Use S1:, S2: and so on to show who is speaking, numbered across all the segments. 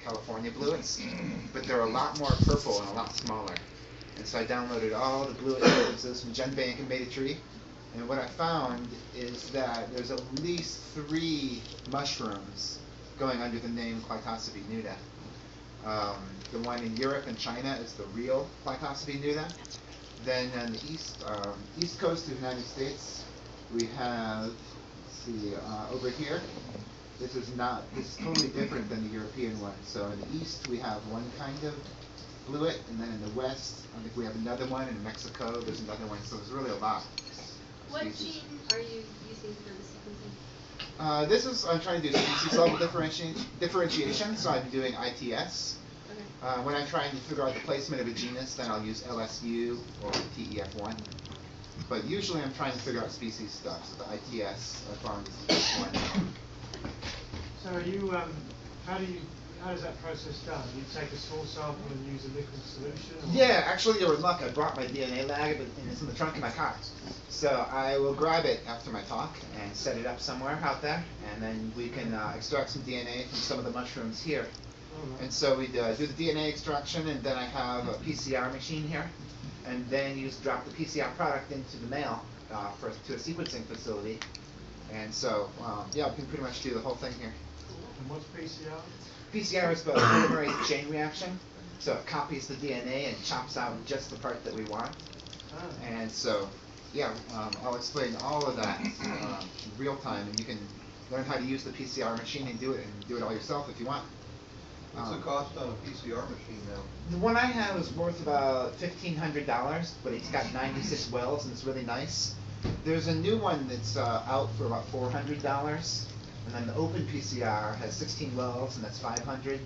S1: California bluets, but they're a lot more purple and a lot smaller. And so I downloaded all the bluet sequences from GenBank and made a tree. And what I found is that there's at least 3 mushrooms going under the name Clitosobe nuda. The one in Europe and China is the real Clitosobe nuda. Then on the east coast of the United States, we have, let's see, over here. This is totally different than the European one. So in the east, we have one kind of bluet, and then in the west, I think we have another one. In Mexico, there's another one. So there's really a lot.
S2: What
S1: Species.
S2: gene are you using for the sequencing?
S1: I'm trying to do species level differentiation, so I'm doing ITS.
S2: Okay.
S1: When I'm trying to figure out the placement of a genus, then I'll use LSU or TEF1. But usually I'm trying to figure out species stuff, so the ITS I found is the best one.
S3: So are you, how does that process done? You take a small sample and use a liquid solution? Or?
S1: Yeah, actually you're in luck. I brought my DNA lab and it's in the trunk of my car. So I will grab it after my talk and set it up somewhere out there, and then we can extract some DNA from some of the mushrooms here. And so we do the DNA extraction, and then I have a PCR machine here, and then you just drop the PCR product into the mail to a sequencing facility. And so, yeah, we can pretty much do the whole thing here.
S3: And what's PCR?
S1: PCR is about a polymerase chain reaction. So it copies the DNA and chops out just the part that we want.
S3: Oh.
S1: And so, yeah, I'll explain all of that in real time, and you can learn how to use the PCR machine and do it all yourself if you want.
S4: What's the cost on a PCR machine now?
S1: The one I have is worth about $1,500, but it's got 96 wells and it's really nice. There's a new one that's out for about $400, and then the open PCR has 16 wells and that's $500.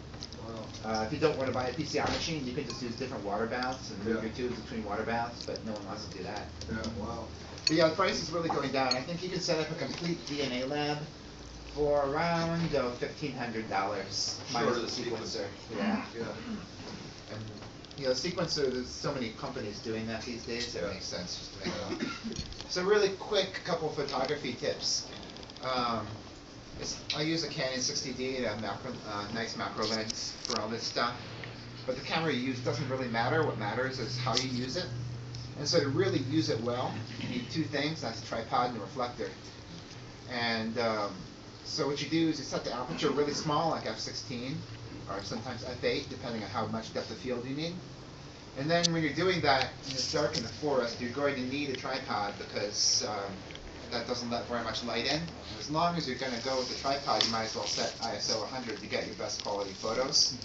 S4: Wow.
S1: If you don't want to buy a PCR machine, you can just use different water baths and move your tubes between water baths, but no one wants to do that.
S4: Yeah, wow.
S1: But yeah, the price is really going down. I think you can set up a complete DNA lab for around $1,500 minus the sequencer. Yeah.
S4: Yeah.
S1: And you know, sequencer, there's so many companies doing that these days, it makes sense just to make it up. So really quick couple photography tips. I use a Canon 60D and a nice macro lens for all this stuff. But the camera you use doesn't really matter. What matters is how you use it. And so to really use it well, you need 2 things. That's a tripod and a reflector. And so what you do is you set the aperture really small, like f16, or sometimes f8, depending on how much depth of field you need. And then when you're doing that and it's dark in the forest, you're going to need a tripod because that doesn't let very much light in. And as long as you're going to go with the tripod, you might as well set ISO 100 to get your best quality photos.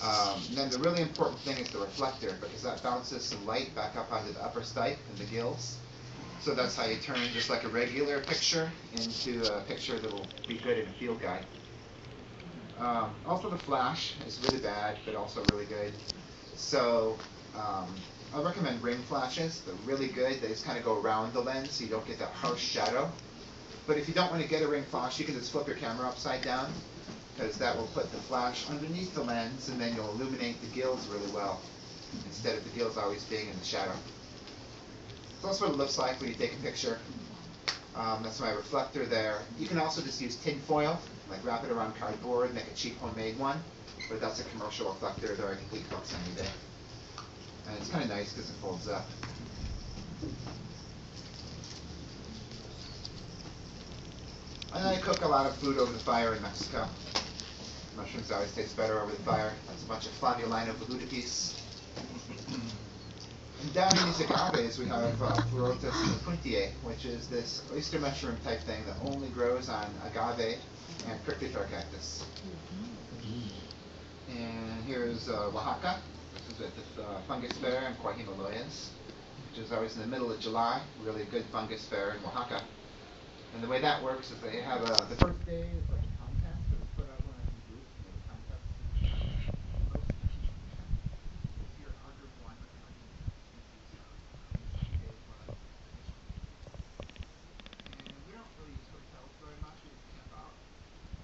S1: And then the really important thing is the reflector, because that bounces some light back up onto the upper stipe and the gills. So that's how you turn just like a regular picture into a picture that will be good in a field guide. Also the flash is really bad, but also really good. So I recommend ring flashes. They're really good. They just kind of go around the lens so you don't get that harsh shadow. But if you don't want to get a ring flash, you can just flip your camera upside down, because that will put the flash underneath the lens, and then you'll illuminate the gills really well, instead of the gills always being in the shadow. So that's what it looks like when you take a picture. That's my reflector there. You can also just use tin foil, like wrap it around cardboard, make a cheap homemade one. But that's a commercial reflector. They're a complete bucks any day. And it's kind of nice because it folds up. And I cook a lot of food over the fire in Mexico. Mushrooms always taste better over the fire. That's a bunch of flavulina veluticus. And down in these agaves, we have Pleurotus puntiae, which is this oyster mushroom type thing that only grows on agave and prickly pear cactus. And here's Oaxaca. This is with fungus fair and Quahimaloyas, which is always in the middle of July. Really good fungus fair in Oaxaca. And the way that works is they have the first day is like a contest that is put out when I can do it. The contest is this year our group won. And we don't really use hotels very much. We just camp out.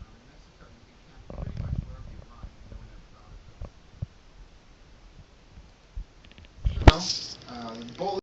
S1: In Mexico, you can camp pretty much wherever you want. No one ever bothers us. So, the bowl